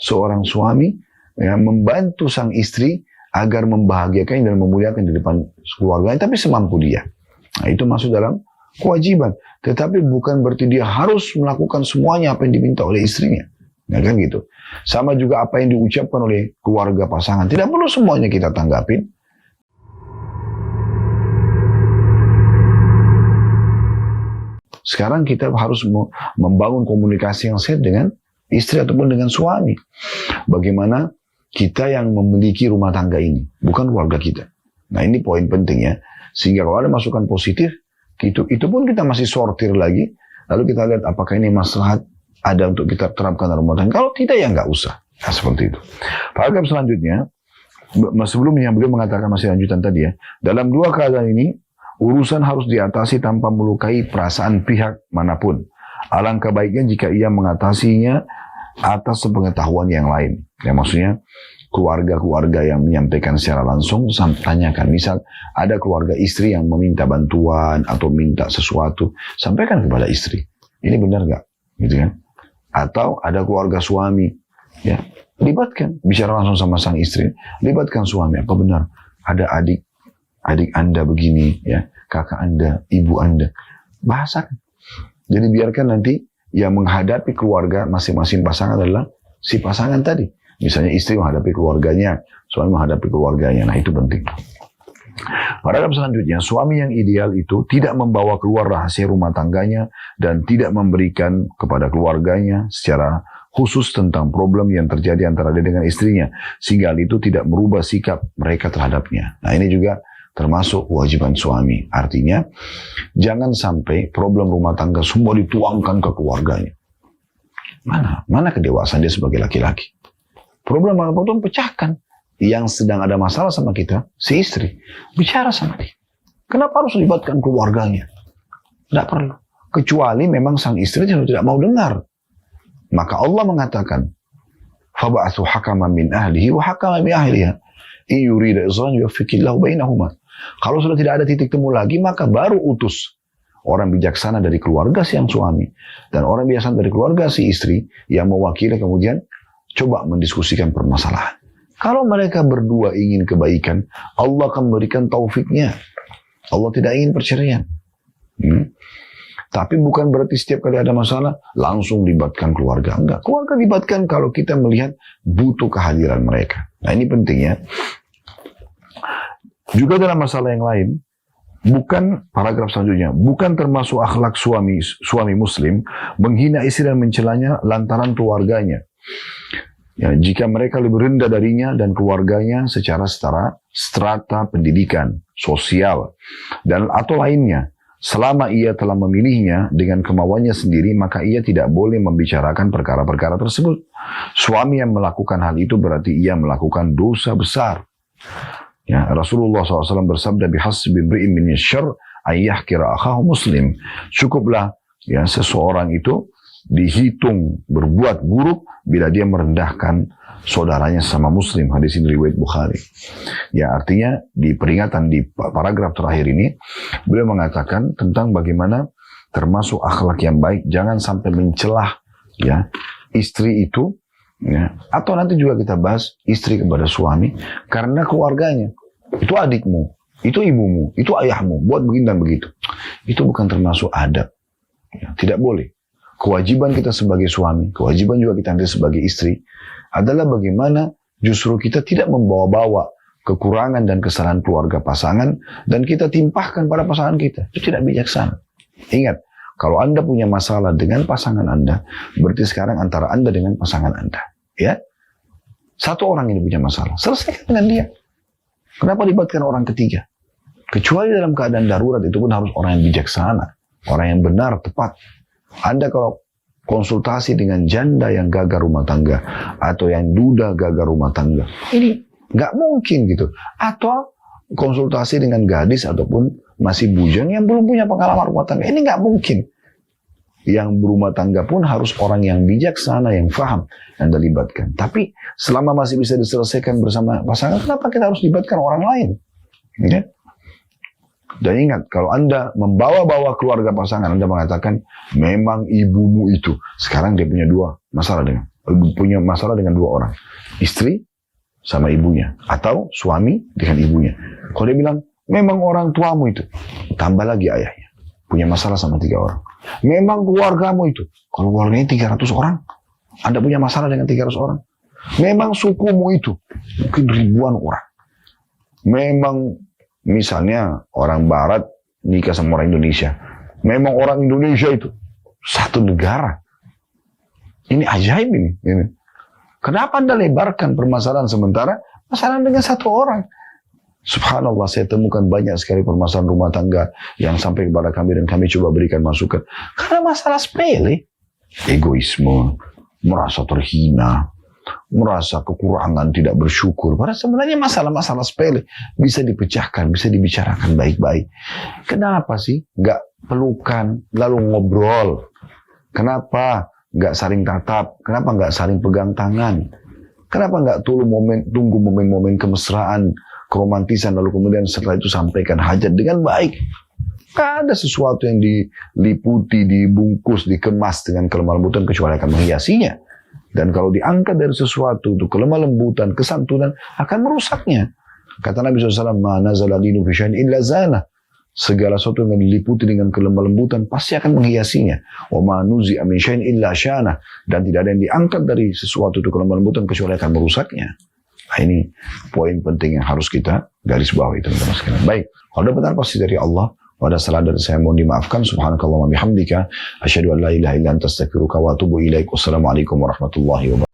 seorang suami membantu sang istri agar membahagiakan dan memuliakan di depan keluarganya, tapi semampu dia. Nah, itu masuk dalam kewajiban. Tetapi bukan berarti dia harus melakukan semuanya apa yang diminta oleh istrinya. Ya kan gitu. Sama juga apa yang diucapkan oleh keluarga pasangan. Tidak perlu semuanya kita tanggapin. Sekarang kita harus membangun komunikasi yang sehat dengan istri ataupun dengan suami. Bagaimana kita yang memiliki rumah tangga ini, bukan keluarga kita. Nah, ini poin penting ya. Sehingga kalau ada masukan positif, itu pun kita masih sortir lagi. Lalu kita lihat apakah ini maslahat ada untuk kita terapkan dalam rumah tangga. Kalau tidak ya nggak usah. Nah, seperti itu. Paragraf selanjutnya, sebelumnya beliau mengatakan masih lanjutan tadi ya. Dalam dua keadaan ini, urusan harus diatasi tanpa melukai perasaan pihak manapun. Alangkah baiknya jika ia mengatasinya atas sepengetahuan yang lain. Ya, maksudnya keluarga-keluarga yang menyampaikan secara langsung, tanyakan. Misal ada keluarga istri yang meminta bantuan atau minta sesuatu, sampaikan kepada istri. Ini benar nggak? Gitu kan? Atau ada keluarga suami, ya libatkan, bicara langsung sama sang istri. Libatkan suami. Apa benar? Ada adik Anda begini, ya, kakak Anda, ibu Anda. Bahasakan. Jadi biarkan nanti yang menghadapi keluarga masing-masing pasangan adalah si pasangan tadi. Misalnya istri menghadapi keluarganya, suami menghadapi keluarganya. Nah, itu penting. Paragraf selanjutnya, suami yang ideal itu tidak membawa keluar rahasia rumah tangganya dan tidak memberikan kepada keluarganya secara khusus tentang problem yang terjadi antara dia dengan istrinya, sehingga itu tidak merubah sikap mereka terhadapnya. Nah, ini juga termasuk kewajiban suami. Artinya, jangan sampai problem rumah tangga semua dituangkan ke keluarganya. Mana kedewasaan dia sebagai laki-laki? Problem apapun pecahkan. Yang sedang ada masalah sama kita, si istri, bicara sama dia. Kenapa harus libatkan keluarganya? Tidak perlu. Kecuali memang sang istri tidak mau dengar. Maka Allah mengatakan, فَبَعَثُ حَكَمًا مِنْ أَهْلِهِ وَحَكَمًا مِنْ أَهْلِهَا إِنْ يُرِيدَ إِصْلَاحًا يُوَفِّقِ اللَّهُ بَيْنَهُمَا. Kalau sudah tidak ada titik temu lagi, maka baru utus orang bijaksana dari keluarga si yang suami dan orang bijaksana dari keluarga si istri yang mewakili, kemudian coba mendiskusikan permasalahan. Kalau mereka berdua ingin kebaikan, Allah akan memberikan taufiknya. Allah tidak ingin perceraian. Tapi bukan berarti setiap kali ada masalah langsung libatkan keluarga. Enggak, keluarga libatkan kalau kita melihat butuh kehadiran mereka. Nah, ini penting ya. Juga dalam masalah yang lain, bukan paragraf selanjutnya, bukan termasuk akhlak suami muslim menghina istri dan mencelanya lantaran keluarganya. Ya, jika mereka lebih rendah darinya dan keluarganya secara strata pendidikan, sosial, dan atau lainnya, selama ia telah memilihnya dengan kemauannya sendiri, maka ia tidak boleh membicarakan perkara-perkara tersebut. Suami yang melakukan hal itu berarti ia melakukan dosa besar. Ya, Rasulullah SAW bersabda, "Bihasbi imri'in min syarr ay yahkira akhahu muslim." Cukuplah ya seseorang itu dihitung berbuat buruk bila dia merendahkan saudaranya sama muslim. Hadis ini riwayat Bukhari. Ya, artinya di peringatan di paragraf terakhir ini beliau mengatakan tentang bagaimana termasuk akhlak yang baik, jangan sampai mencelah ya istri itu ya, atau nanti juga kita bahas istri kepada suami karena keluarganya. Itu adikmu, itu ibumu, itu ayahmu, buat begini dan begitu. Itu bukan termasuk adab. Ya, tidak boleh. Kewajiban kita sebagai suami, kewajiban juga kita sebagai istri adalah bagaimana justru kita tidak membawa-bawa kekurangan dan kesalahan keluarga pasangan dan kita timpahkan pada pasangan kita. Itu tidak bijaksana. Ingat, kalau Anda punya masalah dengan pasangan Anda, berarti sekarang antara Anda dengan pasangan Anda. Ya, satu orang ini punya masalah, selesaikan dengan dia. Kenapa libatkan orang ketiga? Kecuali dalam keadaan darurat, itu pun harus orang yang bijaksana, orang yang benar, tepat. Anda kalau konsultasi dengan janda yang gagal rumah tangga atau yang duda gagal rumah tangga, ini nggak mungkin gitu. Atau konsultasi dengan gadis ataupun masih bujang yang belum punya pengalaman rumah tangga, ini nggak mungkin. Yang berumah tangga pun harus orang yang bijaksana, yang faham, yang dilibatkan. Tapi selama masih bisa diselesaikan bersama pasangan, kenapa kita harus libatkan orang lain? Ya? Dan ingat, kalau Anda membawa-bawa keluarga pasangan, Anda mengatakan, memang ibumu itu. Sekarang dia punya dua masalah dengan punya masalah dengan dua orang. Istri sama ibunya. Atau suami dengan ibunya. Kalau dia bilang, memang orang tuamu itu. Tambah lagi ayahnya. Punya masalah sama 3 orang. Memang keluargamu itu. Kalau keluarganya 300 orang. Anda punya masalah dengan 300 orang. Memang sukumu itu. Mungkin ribuan orang. Memang misalnya orang Barat nikah sama orang Indonesia. Memang orang Indonesia itu. Satu negara. Ini ajaib ini. Kenapa Anda lebarkan permasalahan sementara masalah dengan satu orang? Subhanallah, saya temukan banyak sekali permasalahan rumah tangga yang sampai kepada kami dan kami coba berikan masukan. Karena masalah sepele. Egoisme, merasa terhina, merasa kekurangan, tidak bersyukur. Padahal sebenarnya masalah-masalah sepele bisa dipecahkan, bisa dibicarakan baik-baik. Kenapa sih nggak pelukan, lalu ngobrol? Kenapa nggak saling tatap? Kenapa nggak saling pegang tangan? Kenapa nggak tunggu momen-momen kemesraan, keromantisan, lalu kemudian setelah itu sampaikan hajat dengan baik? Gak ada sesuatu yang diliputi, dibungkus, dikemas dengan kelemah lembutan kecuali akan menghiasinya. Dan kalau diangkat dari sesuatu untuk kelemah lembutan, kesantunan, akan merusaknya. Kata Nabi SAW, "Ma nazala dinu fi syai'in illa zana." Segala sesuatu yang diliputi dengan kelemah lembutan pasti akan menghiasinya. Wa ma nuzi'a min syai'in illa syana. Dan tidak ada yang diangkat dari sesuatu untuk kelemah lembutan kecuali akan merusaknya. Nah, ini poin penting yang harus kita garis bawahi, teman-teman sekalian. Baik, kalau ada benar pasti dari Allah. Kalau ada salah dari saya mohon dimaafkan. Subhanakallahumma bihamdika asyhadu an la ilaha illa anta astaghfiruka wa atubu ilaik. Wassalamualaikum warahmatullahi wabarakatuh.